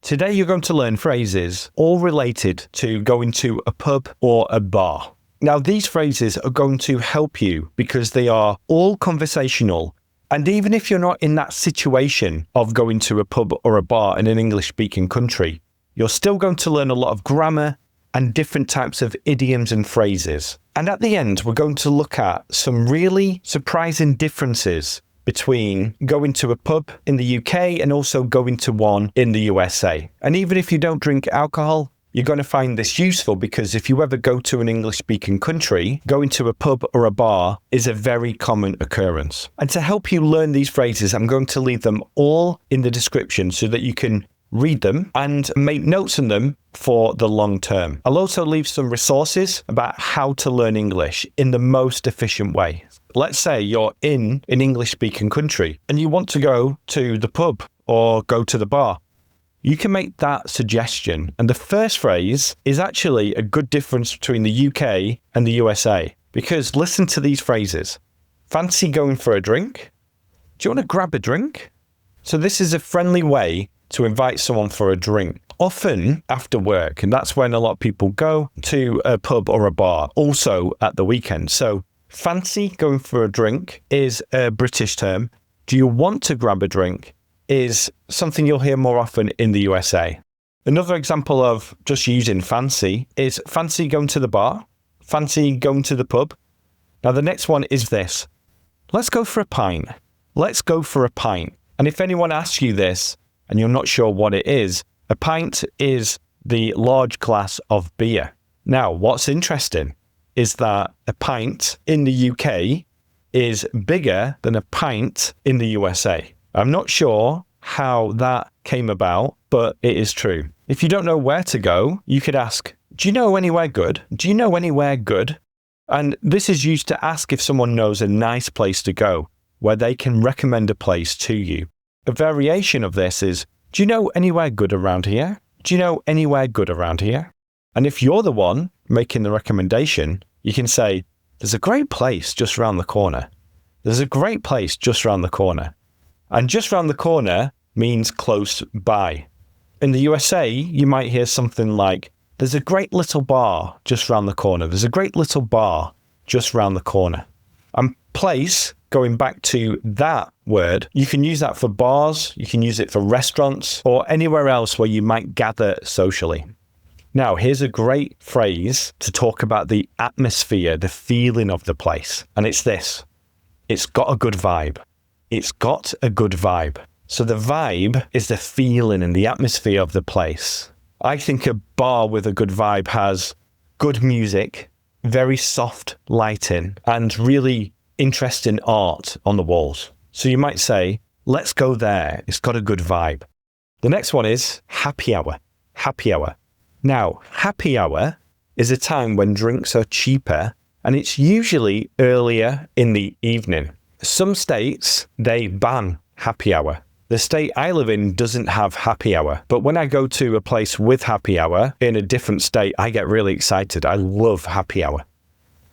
Today you're going to learn phrases all related to going to a pub or a bar. Now these phrases are going to help you because they are all conversational. And even if you're not in that situation of going to a pub or a bar in an English-speaking country, you're still going to learn a lot of grammar and different types of idioms and phrases. And at the end, we're going to look at some really surprising differences between going to a pub in the UK and also going to one in the USA. And even if you don't drink alcohol, you're going to find this useful because if you ever go to an English-speaking country, going to a pub or a bar is a very common occurrence. And to help you learn these phrases, I'm going to leave them all in the description so that you can read them and make notes on them for the long term. I'll also leave some resources about how to learn English in the most efficient way. Let's say you're in an English-speaking country and you want to go to the pub or go to the bar. You can make that suggestion. And the first phrase is actually a good difference between the UK and the USA. Because listen to these phrases. Fancy going for a drink? Do you want to grab a drink? So this is a friendly way to invite someone for a drink, often after work. And that's when a lot of people go to a pub or a bar, also at the weekend. So fancy going for a drink is a British term. Do you want to grab a drink is something you'll hear more often in the USA. Another example of just using fancy is fancy going to the bar, fancy going to the pub. Now the next one is this. Let's go for a pint. Let's go for a pint. And if anyone asks you this and you're not sure what it is, a pint is the large glass of beer. Now, what's interesting is that a pint in the UK is bigger than a pint in the USA. I'm not sure how that came about, but it is true. If you don't know where to go, you could ask, do you know anywhere good? Do you know anywhere good? And this is used to ask if someone knows a nice place to go, where they can recommend a place to you. A variation of this is, do you know anywhere good around here? Do you know anywhere good around here? And if you're the one making the recommendation, you can say, there's a great place just around the corner. There's a great place just around the corner. And just around the corner means close by. In the USA, you might hear something like, there's a great little bar just around the corner. There's a great little bar just around the corner. And place, going back to that word, you can use that for bars, you can use it for restaurants, or anywhere else where you might gather socially. Now, here's a great phrase to talk about the atmosphere, the feeling of the place. And it's this. It's got a good vibe. It's got a good vibe. So the vibe is the feeling and the atmosphere of the place. I think a bar with a good vibe has good music, very soft lighting, and really interesting art on the walls. So you might say, let's go there. It's got a good vibe. The next one is happy hour. Happy hour. Now, happy hour is a time when drinks are cheaper, and it's usually earlier in the evening. Some states, they ban happy hour. The state I live in doesn't have happy hour, but when I go to a place with happy hour in a different state, I get really excited. I love happy hour.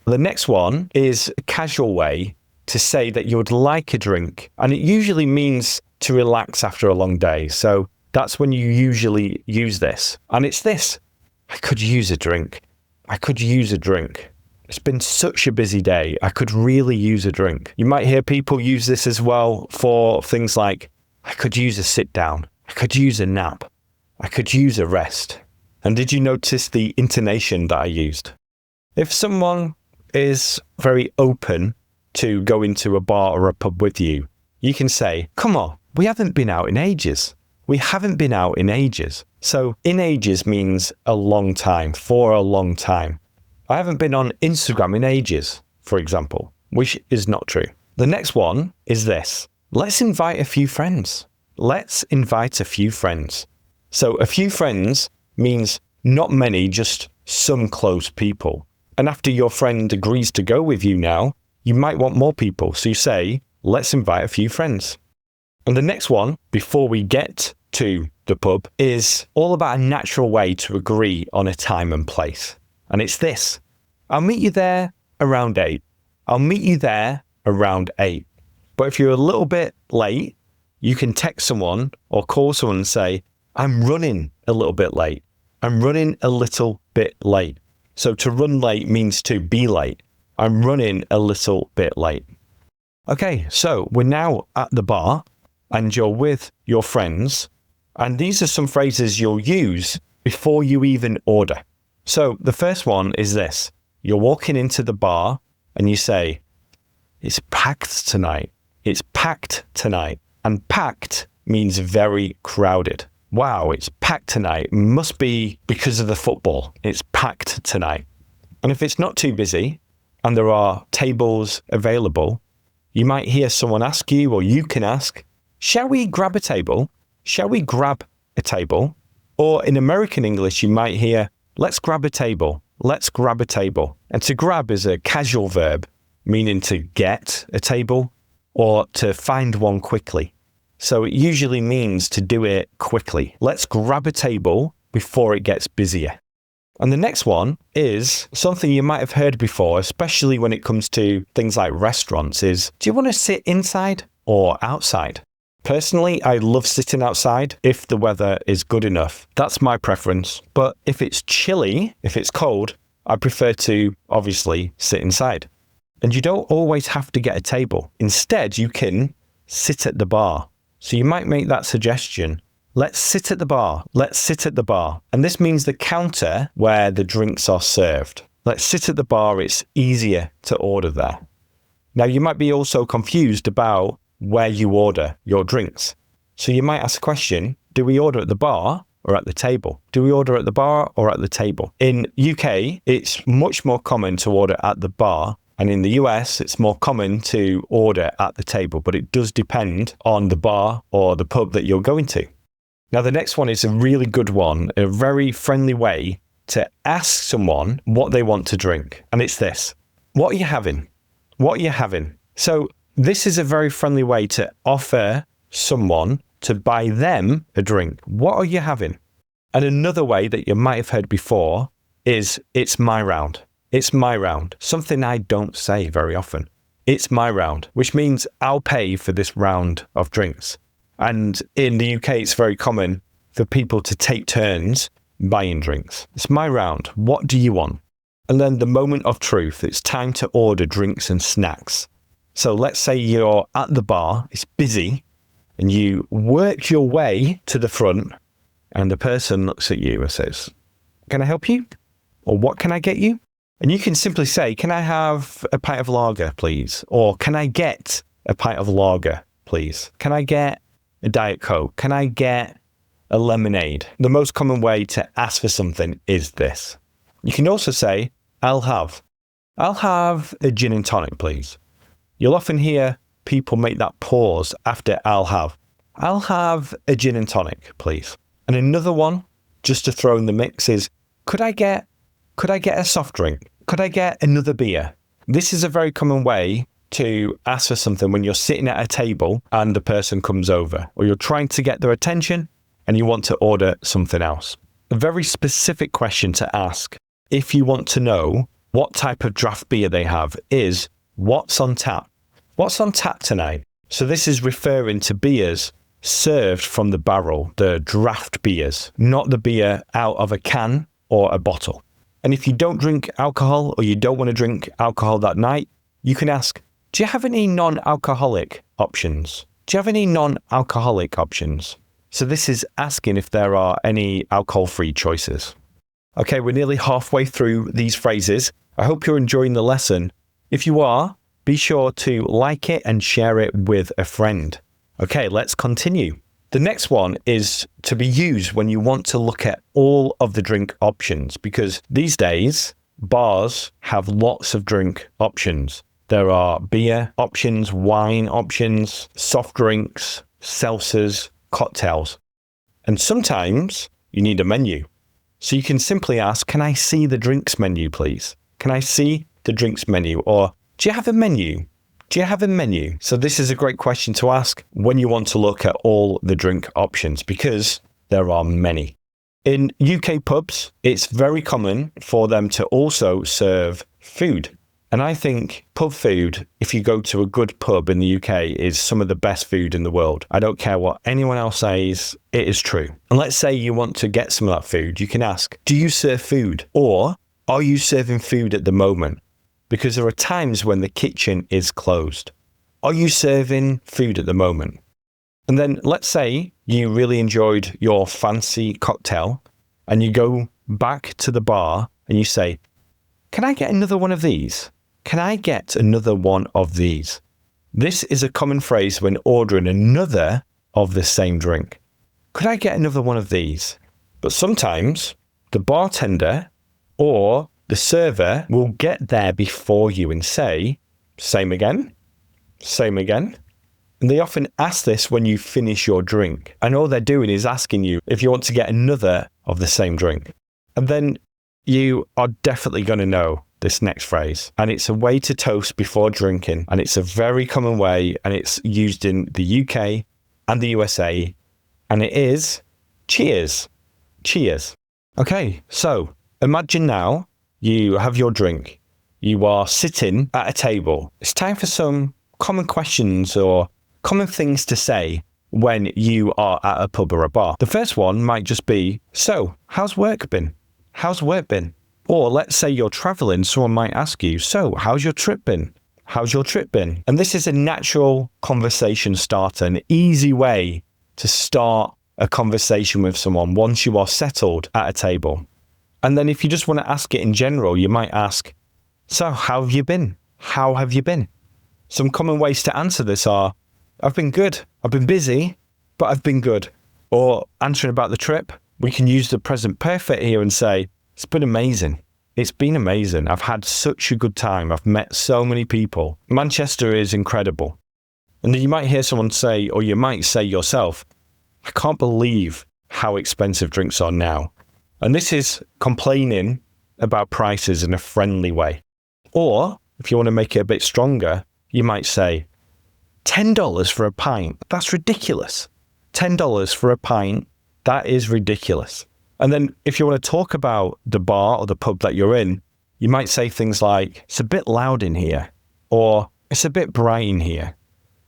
The next one is a casual way to say that you would like a drink, and it usually means to relax after a long day. So that's when you usually use this. And it's this. I could use a drink. I could use a drink. It's been such a busy day. I could really use a drink. You might hear people use this as well for things like, I could use a sit down. I could use a nap. I could use a rest. And did you notice the intonation that I used? If someone is very open to going to a bar or a pub with you, you can say, come on, we haven't been out in ages. We haven't been out in ages. So in ages means a long time, for a long time. I haven't been on Instagram in ages, for example, which is not true. The next one is this. Let's invite a few friends. Let's invite a few friends. So a few friends means not many, just some close people. And after your friend agrees to go with you now, you might want more people. So you say, let's invite a few friends. And the next one, before we get to the pub, is all about a natural way to agree on a time and place. And it's this. I'll meet you there around 8. I'll meet you there around 8. But if you're a little bit late, you can text someone or call someone and say, I'm running a little bit late. I'm running a little bit late. So to run late means to be late. I'm running a little bit late. Okay, so we're now at the bar and you're with your friends. And these are some phrases you'll use before you even order. So the first one is this. You're walking into the bar and you say, it's packed tonight. It's packed tonight. And packed means very crowded. Wow, it's packed tonight. Must be because of the football. It's packed tonight. And if it's not too busy and there are tables available, you might hear someone ask you, or you can ask, shall we grab a table? Shall we grab a table? Or in American English, you might hear, let's grab a table. Let's grab a table. And to grab is a casual verb, meaning to get a table or to find one quickly. So it usually means to do it quickly. Let's grab a table before it gets busier. And the next one is something you might have heard before, especially when it comes to things like restaurants, is, do you want to sit inside or outside? Personally, I love sitting outside if the weather is good enough. That's my preference. But if it's chilly, if it's cold, I prefer to obviously sit inside. And you don't always have to get a table. Instead, you can sit at the bar. So you might make that suggestion. Let's sit at the bar. Let's sit at the bar. And this means the counter where the drinks are served. Let's sit at the bar. It's easier to order there. Now, you might be also confused about where you order your drinks. So you might ask a question, do we order at the bar or at the table? Do we order at the bar or at the table? In UK, it's much more common to order at the bar. And in the US, it's more common to order at the table, but it does depend on the bar or the pub that you're going to. Now, the next one is a really good one, a very friendly way to ask someone what they want to drink. And it's this. What are you having? What are you having? So this is a very friendly way to offer someone to buy them a drink. What are you having? And another way that you might have heard before is, it's my round. It's my round. Something I don't say very often. It's my round, which means I'll pay for this round of drinks. And in the UK, it's very common for people to take turns buying drinks. It's my round. What do you want? And then the moment of truth, it's time to order drinks and snacks. So let's say you're at the bar, it's busy, and you work your way to the front, and the person looks at you and says, can I help you? Or what can I get you? And you can simply say, can I have a pint of lager, please? Or can I get a pint of lager, please? Can I get a Diet Coke? Can I get a lemonade? The most common way to ask for something is this. You can also say, I'll have a gin and tonic, please. You'll often hear people make that pause after I'll have a gin and tonic, please. And another one, just to throw in the mix, is, could I get a soft drink? Could I get another beer? This is a very common way to ask for something when you're sitting at a table and the person comes over, or you're trying to get their attention and you want to order something else. A very specific question to ask if you want to know what type of draft beer they have is, what's on tap? What's on tap tonight? So this is referring to beers served from the barrel, the draft beers, not the beer out of a can or a bottle. And if you don't drink alcohol or you don't want to drink alcohol that night, you can ask, do you have any non-alcoholic options? Do you have any non-alcoholic options? So this is asking if there are any alcohol-free choices. Okay, we're nearly halfway through these phrases. I hope you're enjoying the lesson. If you are, be sure to like it and share it with a friend. Okay, let's continue. The next one is to be used when you want to look at all of the drink options, because these days, bars have lots of drink options. There are beer options, wine options, soft drinks, seltzers, cocktails. And sometimes you need a menu. So you can simply ask, can I see the drinks menu, please? Can I see the drinks menu? Or do you have a menu? Do you have a menu? So this is a great question to ask when you want to look at all the drink options, because there are many. In UK pubs, it's very common for them to also serve food. And I think pub food, if you go to a good pub in the UK, is some of the best food in the world. I don't care what anyone else says, it is true. And let's say you want to get some of that food, you can ask, do you serve food? Or are you serving food at the moment? Because there are times when the kitchen is closed. Are you serving food at the moment? And then let's say you really enjoyed your fancy cocktail and you go back to the bar and you say, can I get another one of these? Can I get another one of these? This is a common phrase when ordering another of the same drink. Could I get another one of these? But sometimes the bartender or the server will get there before you and say, same again, same again. And they often ask this when you finish your drink. And all they're doing is asking you if you want to get another of the same drink. And then you are definitely going to know this next phrase. And it's a way to toast before drinking. And it's a very common way. And it's used in the UK and the USA. And it is cheers. Cheers. Okay, so imagine now you have your drink. You are sitting at a table. It's time for some common questions or common things to say when you are at a pub or a bar. The first one might just be, so, how's work been? How's work been? Or let's say you're traveling, someone might ask you, so, how's your trip been? How's your trip been? And this is a natural conversation starter, an easy way to start a conversation with someone once you are settled at a table. And then if you just want to ask it in general, you might ask, so, how have you been? How have you been? Some common ways to answer this are, I've been good. I've been busy, but I've been good. Or answering about the trip, we can use the present perfect here and say, it's been amazing. It's been amazing. I've had such a good time. I've met so many people. Manchester is incredible. And then you might hear someone say, or you might say yourself, I can't believe how expensive drinks are now. And this is complaining about prices in a friendly way. Or if you want to make it a bit stronger, you might say, $10 for a pint, that's ridiculous. $10 for a pint, that is ridiculous. And then if you want to talk about the bar or the pub that you're in, you might say things like, it's a bit loud in here, or it's a bit bright in here.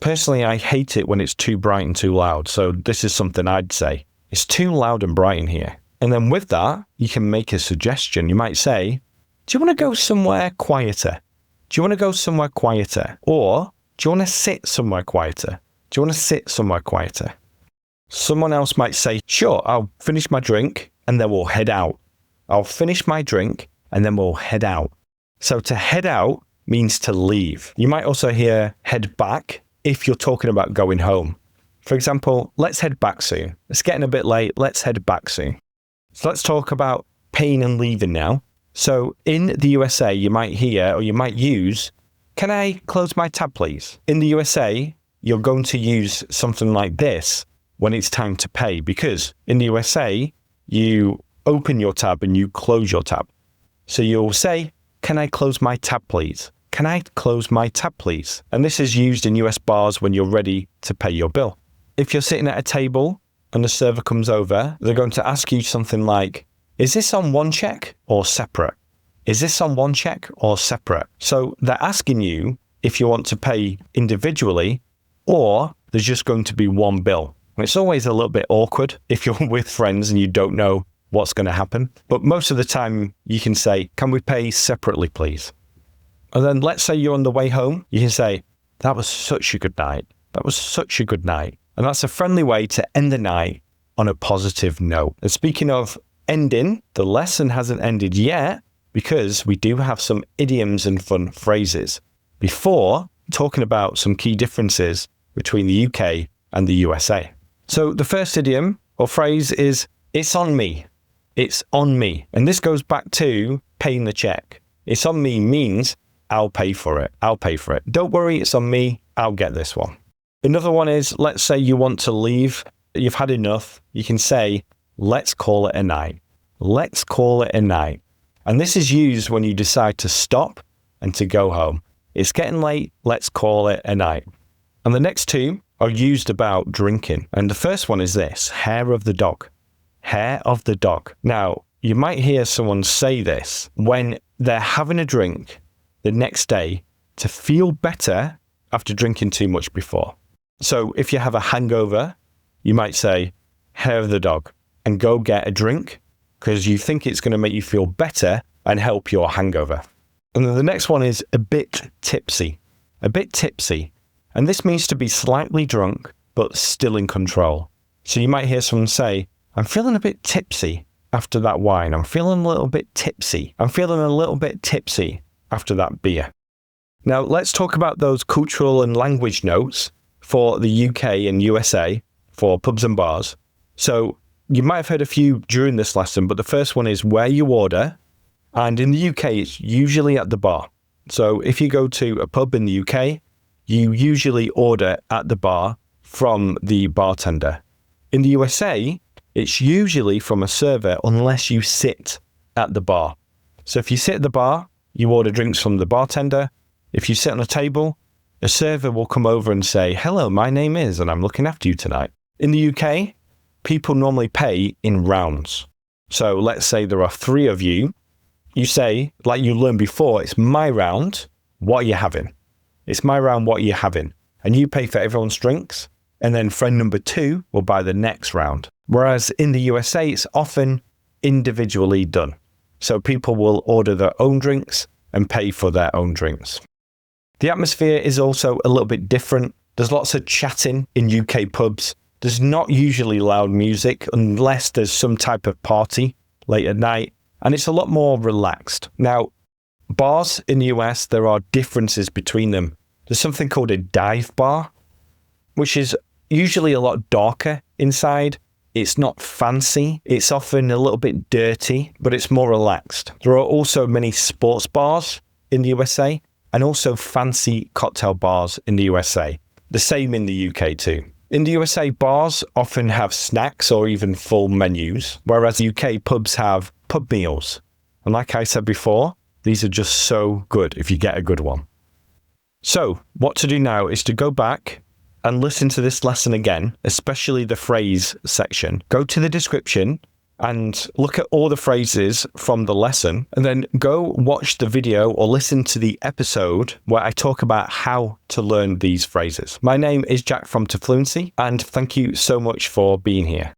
Personally, I hate it when it's too bright and too loud, so this is something I'd say. It's too loud and bright in here. And then with that, you can make a suggestion. You might say, do you want to go somewhere quieter? Do you want to go somewhere quieter? Or do you want to sit somewhere quieter? Do you want to sit somewhere quieter? Someone else might say, sure, I'll finish my drink and then we'll head out. I'll finish my drink and then we'll head out. So to head out means to leave. You might also hear head back if you're talking about going home. For example, let's head back soon. It's getting a bit late. Let's head back soon. So let's talk about paying and leaving now. So in the USA, you might hear or you might use, can I close my tab, please? In the USA, you're going to use something like this when it's time to pay, because in the USA, you open your tab and you close your tab. So you'll say, can I close my tab, please? Can I close my tab, please? And this is used in US bars when you're ready to pay your bill. If you're sitting at a table and the server comes over, they're going to ask you something like, is this on one check or separate? Is this on one check or separate? So they're asking you if you want to pay individually or there's just going to be one bill. And it's always a little bit awkward if you're with friends and you don't know what's going to happen. But most of the time you can say, can we pay separately, please? And then let's say you're on the way home. You can say, that was such a good night. That was such a good night. And that's a friendly way to end the night on a positive note. And speaking of ending, the lesson hasn't ended yet because we do have some idioms and fun phrases before talking about some key differences between the UK and the USA. So the first idiom or phrase is, it's on me. It's on me. And this goes back to paying the check. It's on me means I'll pay for it. I'll pay for it. Don't worry, it's on me. I'll get this one. Another one is, let's say you want to leave. You've had enough. You can say, let's call it a night. Let's call it a night. And this is used when you decide to stop and to go home. It's getting late. Let's call it a night. And the next two are used about drinking. And the first one is this, hair of the dog. Hair of the dog. Now, you might hear someone say this when they're having a drink the next day to feel better after drinking too much before. So if you have a hangover, you might say, hair of the dog, and go get a drink because you think it's going to make you feel better and help your hangover. And then the next one is a bit tipsy. A bit tipsy. And this means to be slightly drunk, but still in control. So you might hear someone say, I'm feeling a bit tipsy after that wine. I'm feeling a little bit tipsy. I'm feeling a little bit tipsy after that beer. Now, let's talk about those cultural and language notes for the UK and USA for pubs and bars. So you might have heard a few during this lesson, but the first one is where you order. And in the UK, it's usually at the bar. So if you go to a pub in the UK, you usually order at the bar from the bartender. In the USA, it's usually from a server unless you sit at the bar. So if you sit at the bar, you order drinks from the bartender. If you sit on a table, a server will come over and say, hello, my name is, and I'm looking after you tonight. In the UK, people normally pay in rounds. So let's say there are 3 of you. You say, like you learned before, it's my round, what are you having? It's my round, what are you having? And you pay for everyone's drinks, and then friend number 2 will buy the next round. Whereas in the USA, it's often individually done. So people will order their own drinks and pay for their own drinks. The atmosphere is also a little bit different. There's lots of chatting in UK pubs. There's not usually loud music unless there's some type of party late at night. And it's a lot more relaxed. Now, bars in the US, there are differences between them. There's something called a dive bar, which is usually a lot darker inside. It's not fancy. It's often a little bit dirty, but it's more relaxed. There are also many sports bars in the USA and also fancy cocktail bars in the USA. The same in the UK too. In the USA, bars often have snacks or even full menus, whereas UK pubs have pub meals. And like I said before, these are just so good if you get a good one. So what to do now is to go back and listen to this lesson again, especially the phrase section. Go to the description and look at all the phrases from the lesson, and then go watch the video or listen to the episode where I talk about how to learn these phrases. My name is Jack from To Fluency, and thank you so much for being here.